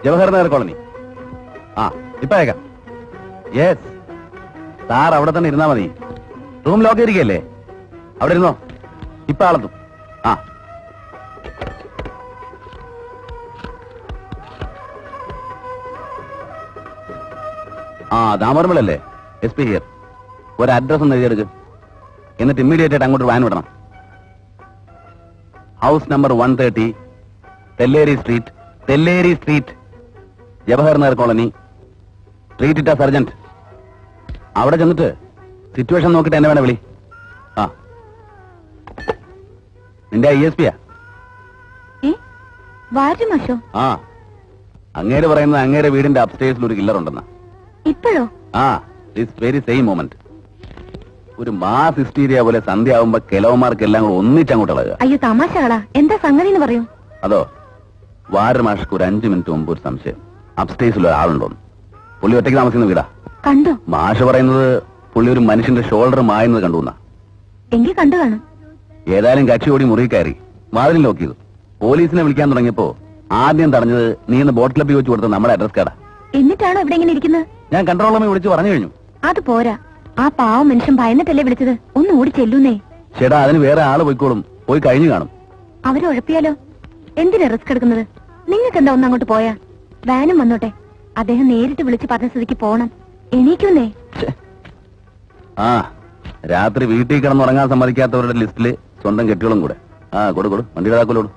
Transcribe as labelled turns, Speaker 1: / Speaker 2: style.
Speaker 1: Jawahar Nagar colony. ആ ഇപ്പൊ അയക്കാം. യെസ് സാർ അവിടെ തന്നെ ഇരുന്നാ മതി. റൂം ലോക്ക് ചെയ്തിരിക്കല്ലേ? അവിടെ ഇരുന്നോ, ഇപ്പൊ ആളെത്തും. ആ ദാമോദരമല്ലേ? SP here. ഒരു അഡ്രസ് ഒന്ന് എഴുതിയെടുക്ക്. എന്നിട്ട് ഇമ്മീഡിയറ്റ് ആയിട്ട് അങ്ങോട്ട് വാൻ വിടണം. House number 130 Telleri street Jawahar Nagar colony, treat it urgent. അവിടെ ചെന്നിട്ട് സിറ്റുവേഷൻ നോക്കിട്ട് എന്നെ വേണം വിളി. ആ നിന്റെ ISPയാ? ആ അങ്ങേര് പറയുന്നത് അങ്ങേരെ വീടിന്റെ അപ്സ്റ്റേഴ്സിൽ ഒരു കില്ലർ ഉണ്ടെന്ന.
Speaker 2: ഇപ്പോഴോ?
Speaker 1: ആ ദിസ് വെരി സെയിം മൊമെന്റ്. ഒരു മാസ് ഹിസ്റ്റീരിയ പോലെ സന്ധ്യ ആവുമ്പോ കിലവന്മാർക്കെല്ലാം കൂടെ ഒന്നിച്ചങ്ങോട്ട് ഇളകുക.
Speaker 2: അയ്യോ തമാശകളാ, എന്താ സംഗതി എന്ന് പറയൂ.
Speaker 1: അതോ വാരമാഷക്ക് ഒരു 5 മിനിറ്റ് മുമ്പ് ഒരു സംശയം, അപ്സ്റ്റേഴ്സിൽ ഒരാളുണ്ടോന്ന്. പുള്ളി ഒറ്റയ്ക്ക് താമസിക്കുന്ന വീടാ.
Speaker 2: കണ്ടോ?
Speaker 1: മാഷ് പറയുന്നത് പുള്ളി ഒരു മനുഷ്യന്റെ ഷോൾഡർ മായുന്നത് കണ്ടുവന്ന.
Speaker 2: എങ്കിൽ കണ്ടു കാണും.
Speaker 1: ഏതായാലും കക്ഷി ഓടി മുറി കയറി വാതിൽ ലോക്ക് ചെയ്തു. പോലീസിനെ വിളിക്കാൻ തുടങ്ങിയപ്പോ ആദ്യം തടഞ്ഞത് നീ ഇന്ന് ബോട്ട് ക്ലബ്ബിൽ വെച്ച് കൊടുത്ത നമ്മുടെ അഡ്രസ് കാർഡാ.
Speaker 2: എന്നിട്ടാണോ ഇവിടെ ഇങ്ങനെ ഇരിക്കുന്നത്?
Speaker 1: ഞാൻ കൺട്രോൾ റൂമിൽ വിളിച്ച് പറഞ്ഞു കഴിഞ്ഞു.
Speaker 2: അത് പോരാ, ആ പാവം മനുഷ്യൻ ഭയന്നിട്ടല്ലേ വിളിച്ചത്. ഒന്ന് ഓടി ചെല്ലുന്നേ.
Speaker 1: ചേട്ടാ അതിന് വേറെ ആള് പോയിക്കോളും, പോയി കഴിഞ്ഞു കാണും.
Speaker 2: അവരുഴപ്പിയാലോ? എന്തിനാ റിസ്ക് എടുക്കുന്നത്? നിങ്ങൾക്ക് എന്താ ഒന്ന് അങ്ങോട്ട് പോയാ? വാനും വന്നോട്ടെ. അദ്ദേഹം നേരിട്ട് വിളിച്ച് പറഞ്ഞ സ്ഥിതിക്ക് പോണം. എണീക്കുന്നേ.
Speaker 1: ആ രാത്രി വീട്ടിൽ കിടന്നുറങ്ങാൻ സമ്മതിക്കാത്തവരുടെ ലിസ്റ്റില് സ്വന്തം കെട്ടികളും കൂടെ. ആ കൊടു വണ്ടിയുടെ താക്കോലോട്.